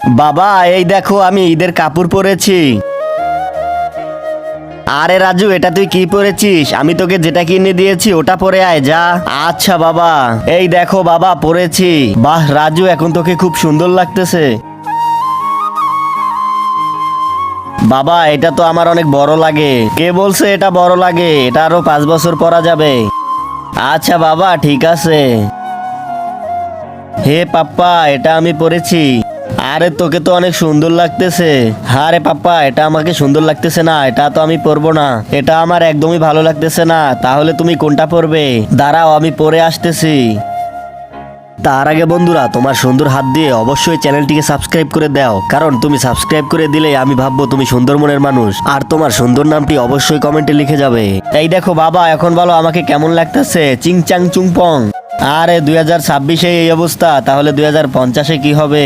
বাবা এই দেখো আমি ঈদের কাপড় পরেছি। আরে রাজু, এটা তুই কি পরেছিস? আমি তোকে যেটা কিনে দিয়েছি ওটা পরে আয় যা। আচ্ছা বাবা। এই দেখো বাবা পরেছি। বাহ রাজু, এখন তোকে খুব সুন্দর লাগতেছে। বাবা এটা তো আমার অনেক বড় লাগে। কে বলছে এটা বড় লাগে? এটা আরো 5 বছর পরা যাবে। আচ্ছা বাবা ঠিক আছে। হে পাপ্পা, এটা আমি পরেছি। আরে তোকে তো অনেক সুন্দর লাগতেছে। আরে পাপ্পা, এটা আমাকে সুন্দর লাগতেছে না, এটা তো আমি পরবো না। এটা আমার একদমই ভালো লাগতেছে না। তাহলে তুমি কোনটা পরবে? দাঁড়াও আমি পরে আসতেছি। তার আগে বন্ধুরা, তোমার সুন্দর হাত দিয়ে অবশ্যই চ্যানেলটিকে সাবস্ক্রাইব করে দাও, কারণ তুমি সাবস্ক্রাইব করে দিলে আমি ভাববো তুমি সুন্দর মনের মানুষ, আর তোমার সুন্দর নামটি অবশ্যই কমেন্টে লিখে যাবে। এই দেখো বাবা, এখন বলো আমাকে কেমন লাগতেছে? চিংচাং চুংপং। আরে 2026-এ এই অবস্থা, তাহলে 2050-এ কি হবে?